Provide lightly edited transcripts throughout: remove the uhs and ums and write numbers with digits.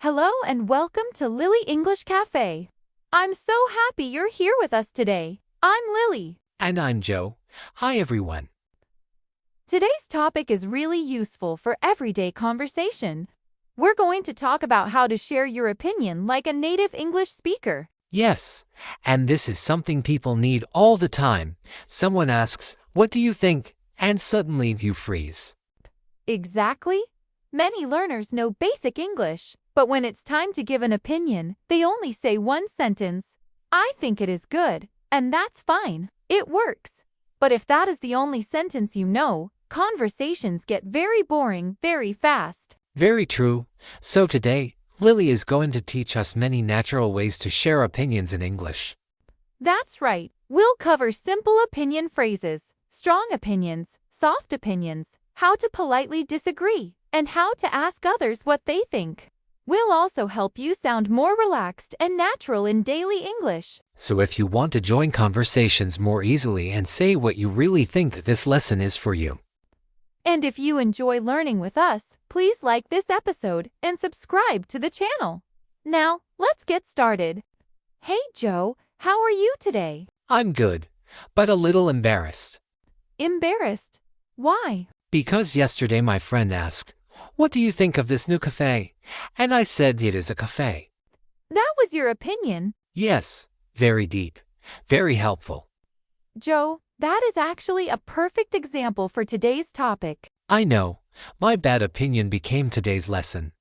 Hello and welcome to Lily English Cafe. I'm so happy you're here with us today. I'm Lily. And I'm Joe. Hi, everyone. Today's topic is really useful for everyday conversation. We're going to talk about how to share your opinion like a native English speaker. Yes, and this is something people need all the time. Someone asks, "What do you think?" And suddenly you freeze. Exactly. Many learners know basic English, but when it's time to give an opinion, they only say one sentence. I think it is good, and that's fine. It works. But if that is the only sentence you know, conversations get very boring very fast. Very true. So today, Lily is going to teach us many natural ways to share opinions in English. That's right. We'll cover simple opinion phrases, strong opinions, soft opinions, how to politely disagree, and how to ask others what they think. We'll also help you sound more relaxed and natural in daily English. So if you want to join conversations more easily and say what you really think, this lesson is for you. And if you enjoy learning with us, please like this episode and subscribe to the channel. Now, let's get started. Hey Joe, how are you today? I'm good, but a little embarrassed. Embarrassed? Why? Because yesterday my friend asked, "What do you think of this new cafe?" And I said it is a cafe. That was your opinion. Yes, very deep, very helpful. Joe, that is actually a perfect example for today's topic. I know, my bad opinion became today's lesson.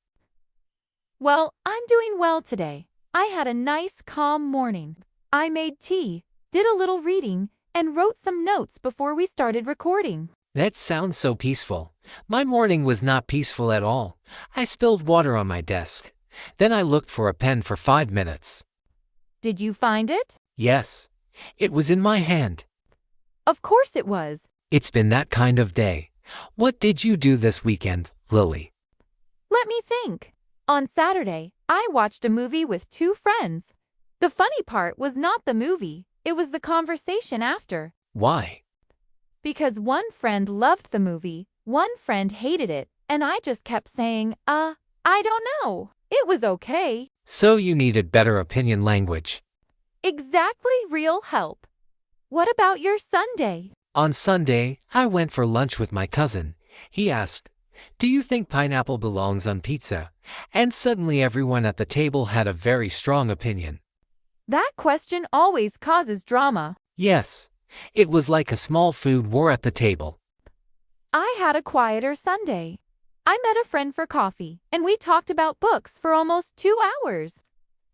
Well, I'm doing well today. I had a nice, calm morning. I made tea, did a little reading, and wrote some notes before we started recording. That sounds so peaceful. My morning was not peaceful at all. I spilled water on my desk. Then I looked for a pen for 5 minutes. Did you find it? Yes, it was in my hand. Of course it was. It's been that kind of day. What did you do this weekend, Lily? Let me think. On Saturday, I watched a movie with 2 friends. The funny part was not the movie, it was the conversation after. Why? Because one friend loved the movie, one friend hated it, and I just kept saying, I don't know. It was okay. So you needed better opinion language. Exactly, real help. What about your Sunday? On Sunday, I went for lunch with my cousin. He asked, "Do you think pineapple belongs on pizza?" And suddenly everyone at the table had a very strong opinion. That question always causes drama. Yes, it was like a small food war at the table. I had a quieter Sunday. I met a friend for coffee, and we talked about books for almost 2 hours.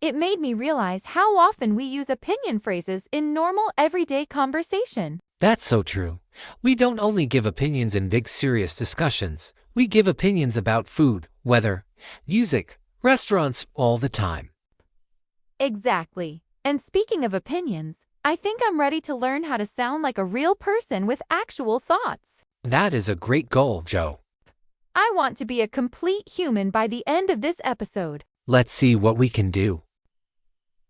It made me realize how often we use opinion phrases in normal everyday conversation. That's so true. We don't only give opinions in big serious discussions. We give opinions about food, weather, music, restaurants all the time. Exactly. And speaking of opinions, I think I'm ready to learn how to sound like a real person with actual thoughts. That is a great goal, Joe. I want to be a complete human by the end of this episode. Let's see what we can do.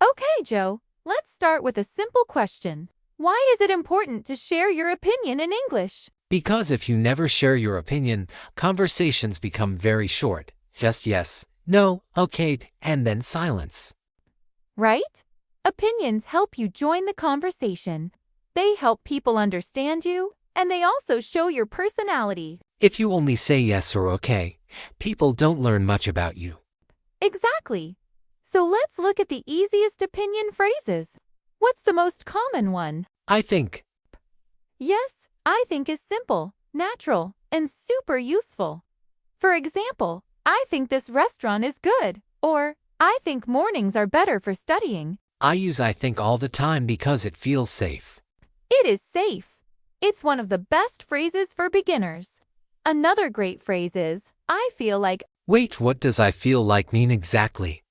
Okay, Joe, let's start with a simple question. Why is it important to share your opinion in English? Because if you never share your opinion, conversations become very short. Just yes, no, okay, and then silence. Right? Opinions help you join the conversation. They help people understand you, and they also show your personality. If you only say yes or okay, people don't learn much about you. Exactly. So let's look at the easiest opinion phrases. What's the most common one? I think. Yes, I think is simple, natural, and super useful. For example, I think this restaurant is good, or I think mornings are better for studying. I use I think all the time because it feels safe. It is safe. It's one of the best phrases for beginners. Another great phrase is, I feel like. Wait, what does I feel like mean exactly?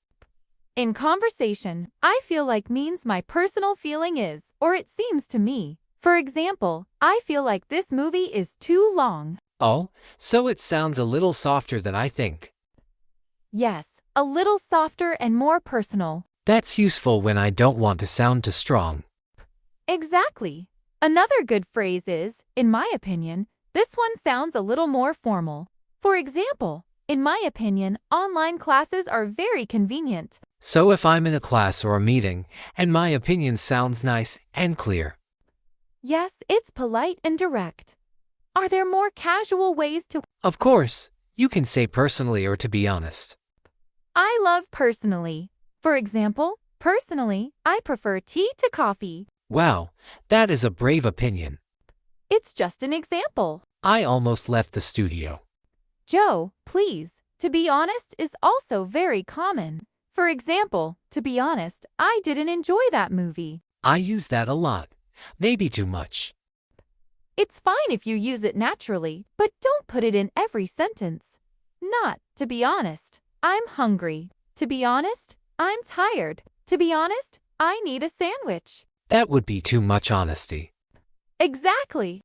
In conversation, I feel like means my personal feeling is, or it seems to me. For example, I feel like this movie is too long. Oh, so it sounds a little softer than I think. Yes, a little softer and more personal. That's useful when I don't want to sound too strong. Exactly. Another good phrase is, in my opinion, this one sounds a little more formal. For example, In my opinion, online classes are very convenient. So if I'm in a class or a meeting, and my opinion sounds nice and clear. Yes, it's polite and direct. Are there more casual ways to... Of course, you can say personally or to be honest. I love personally. For example, personally, I prefer tea to coffee. Wow, that is a brave opinion. It's just an example. I almost left the studio. Joe, please. To be honest is also very common. For example, to be honest, I didn't enjoy that movie. I use that a lot. Maybe too much. It's fine if you use it naturally, but don't put it in every sentence. Not, to be honest, I'm hungry. To be honest, I'm tired. To be honest, I need a sandwich. That would be too much honesty. Exactly.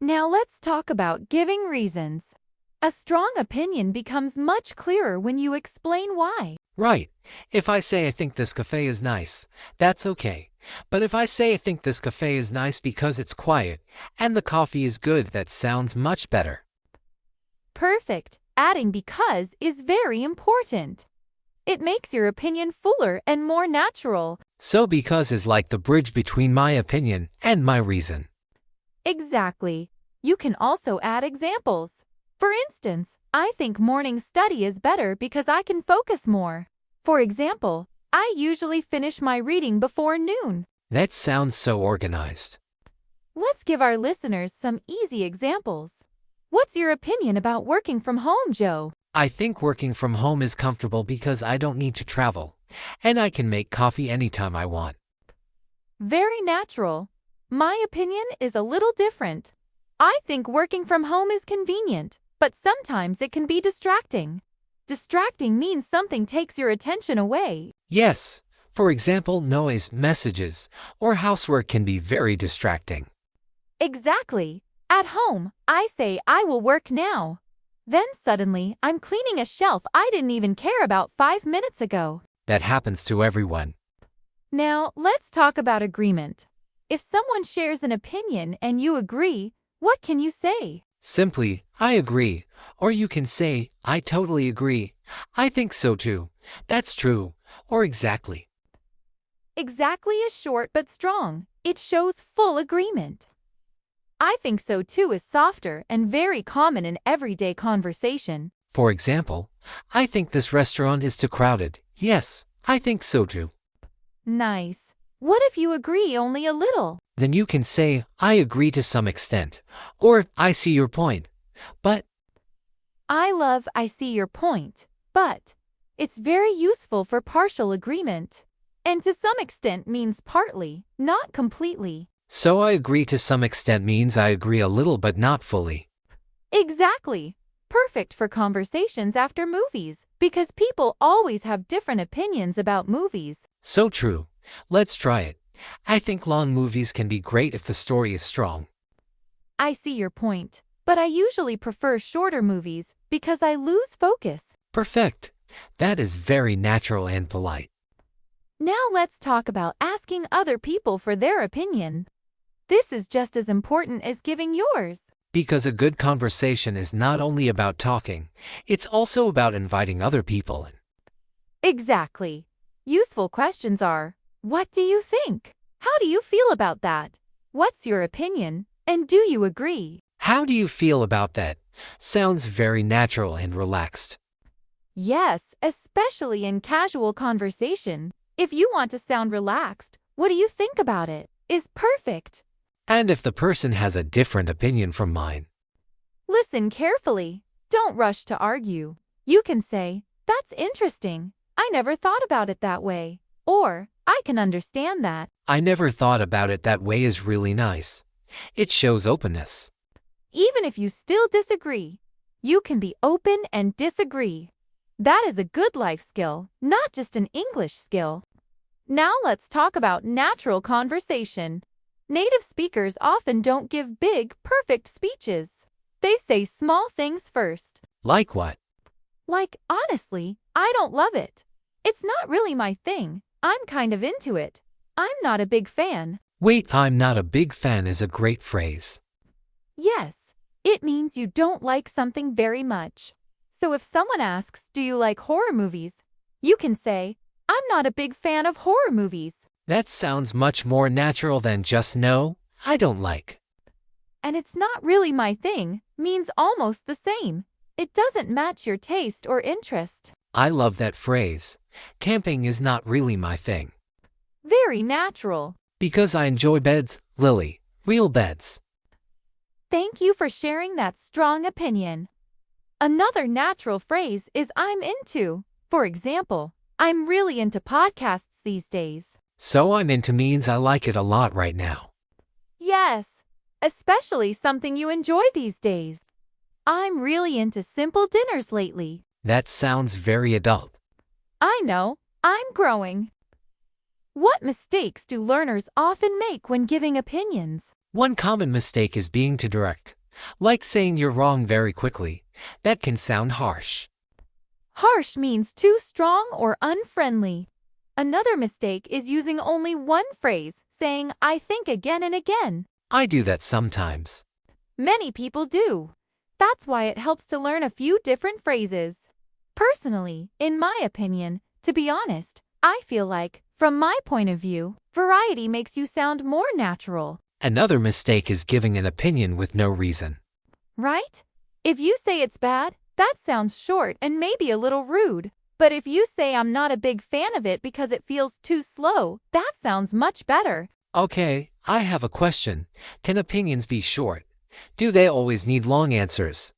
Now let's talk about giving reasons. A strong opinion becomes much clearer when you explain why. Right. If I say I think this cafe is nice, that's okay. But if I say I think this cafe is nice because it's quiet and the coffee is good, that sounds much better. Perfect. Adding because is very important. It makes your opinion fuller and more natural. So because is like the bridge between my opinion and my reason. Exactly. You can also add examples. For instance, I think morning study is better because I can focus more. For example, I usually finish my reading before noon. That sounds so organized. Let's give our listeners some easy examples. What's your opinion about working from home, Joe? I think working from home is comfortable because I don't need to travel, and I can make coffee anytime I want. Very natural. My opinion is a little different. I think working from home is convenient, but sometimes it can be distracting. Distracting means something takes your attention away. Yes, for example, noise, messages, or housework can be very distracting. Exactly. At home, I say I will work now. Then suddenly, I'm cleaning a shelf I didn't even care about 5 minutes ago. That happens to everyone. Now, let's talk about agreement. If someone shares an opinion and you agree, what can you say? Simply, I agree, or you can say, I totally agree. I think so too. That's true, or exactly. Exactly is short but strong. It shows full agreement. I think so too is softer and very common in everyday conversation. For example, I think this restaurant is too crowded. Yes, I think so too. Nice. What if you agree only a little? Then you can say, I agree to some extent, or I see your point. But I love I see your point, but it's very useful for partial agreement. And to some extent means partly, not completely. so I agree to some extent means I agree a little but not fully. Exactly. Perfect for conversations after movies, because people always have different opinions about movies. So true. Let's try it. I think long movies can be great if the story is strong. I see your point, but I usually prefer shorter movies because I lose focus. Perfect. That is very natural and polite. Now let's talk about asking other people for their opinion. This is just as important as giving yours. Because a good conversation is not only about talking, it's also about inviting other people in. Exactly. Useful questions are, what do you think? How do you feel about that? What's your opinion? And do you agree? How do you feel about that? Sounds very natural and relaxed. Yes, especially in casual conversation. If you want to sound relaxed, what do you think about it? Is perfect. And if the person has a different opinion from mine, Listen carefully. Don't rush to argue. You can say, that's interesting. I never thought about it that way. Or, I can understand that. I never thought about it that way is really nice. It shows openness. Even if you still disagree, you can be open and disagree. That is a good life skill, not just an English skill. Now let's talk about natural conversation. Native speakers often don't give big, perfect speeches. They say small things first. Like what? Like, honestly, I don't love it. It's not really my thing. I'm kind of into it. I'm not a big fan. Wait, I'm not a big fan is a great phrase. Yes, it means you don't like something very much. So if someone asks, do you like horror movies? You can say, I'm not a big fan of horror movies. That sounds much more natural than just no, I don't like. And it's not really my thing means almost the same. It doesn't match your taste or interest. I love that phrase. Camping is not really my thing. Very natural. Because I enjoy beds, Lily. Real beds. Thank you for sharing that strong opinion. Another natural phrase is I'm into. For example, I'm really into podcasts these days. So I'm into means I like it a lot right now. Yes, especially something you enjoy these days. I'm really into simple dinners lately. That sounds very adult. I know, I'm growing. What mistakes do learners often make when giving opinions? One common mistake is being too direct. Like saying you're wrong very quickly. That can sound harsh. Harsh means too strong or unfriendly. Another mistake is using only one phrase, saying I think again and again. I do that sometimes. Many people do. That's why it helps to learn a few different phrases. Personally, in my opinion, to be honest, I feel like, from my point of view, variety makes you sound more natural. Another mistake is giving an opinion with no reason. Right? If you say it's bad, that sounds short and maybe a little rude. But if you say I'm not a big fan of it because it feels too slow, that sounds much better. Okay, I have a question. Can opinions be short? Do they always need long answers?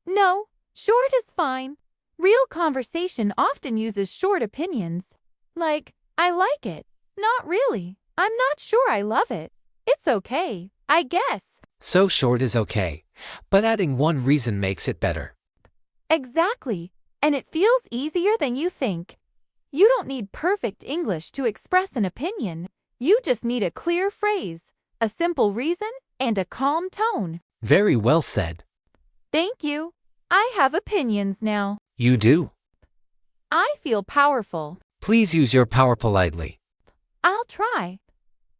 No, short is fine. Real conversation often uses short opinions. Like, I like it. Not really. I'm not sure I love it. It's okay, I guess. So short is okay, but adding one reason makes it better. Exactly, and it feels easier than you think. You don't need perfect English to express an opinion. You just need a clear phrase, a simple reason, and a calm tone. Very well said. Thank you. I have opinions now. You do? I feel powerful. Please use your power politely. I'll try.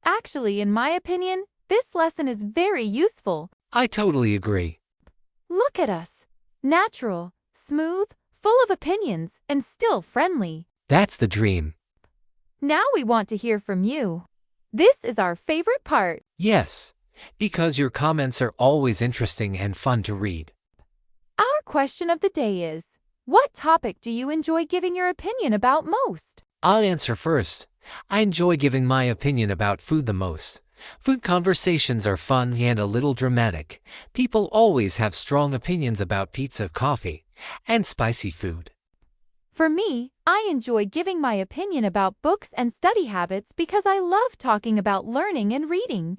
Actually, in my opinion, this lesson is very useful. I totally agree. Look at us. Natural, smooth, full of opinions, and still friendly. That's the dream. Now we want to hear from you. This is our favorite part. Yes, because your comments are always interesting and fun to read. Our question of the day is, what topic do you enjoy giving your opinion about most? I'll answer first. I enjoy giving my opinion about food the most. Food conversations are fun and a little dramatic. People always have strong opinions about pizza, coffee, and spicy food. For me, I enjoy giving my opinion about books and study habits because I love talking about learning and reading.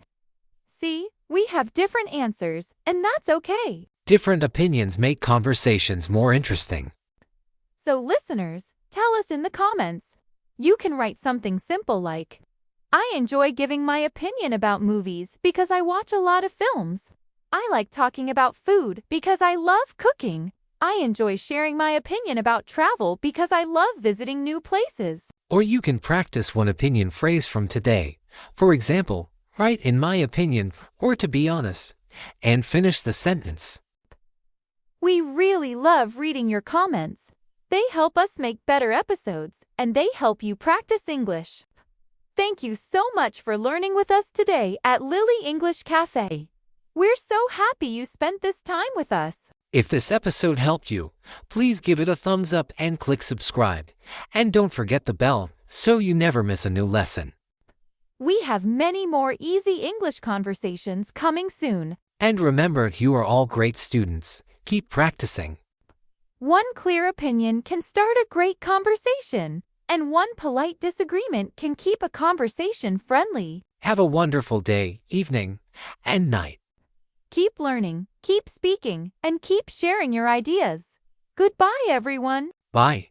See, we have different answers, and that's okay. Different opinions make conversations more interesting. So listeners, tell us in the comments. You can write something simple like, I enjoy giving my opinion about movies because I watch a lot of films. I like talking about food because I love cooking. I enjoy sharing my opinion about travel because I love visiting new places. Or you can practice one opinion phrase from today. For example, write in my opinion, or to be honest, and finish the sentence. We really love reading your comments. They help us make better episodes, and they help you practice English. Thank you so much for learning with us today at Lily English Cafe. We're so happy you spent this time with us. If this episode helped you, please give it a thumbs up and click subscribe. And don't forget the bell so you never miss a new lesson. We have many more easy English conversations coming soon. And remember, you are all great students. Keep practicing. One clear opinion can start a great conversation, and one polite disagreement can keep a conversation friendly. Have a wonderful day, evening, and night. Keep learning, keep speaking, and keep sharing your ideas. Goodbye, everyone. Bye.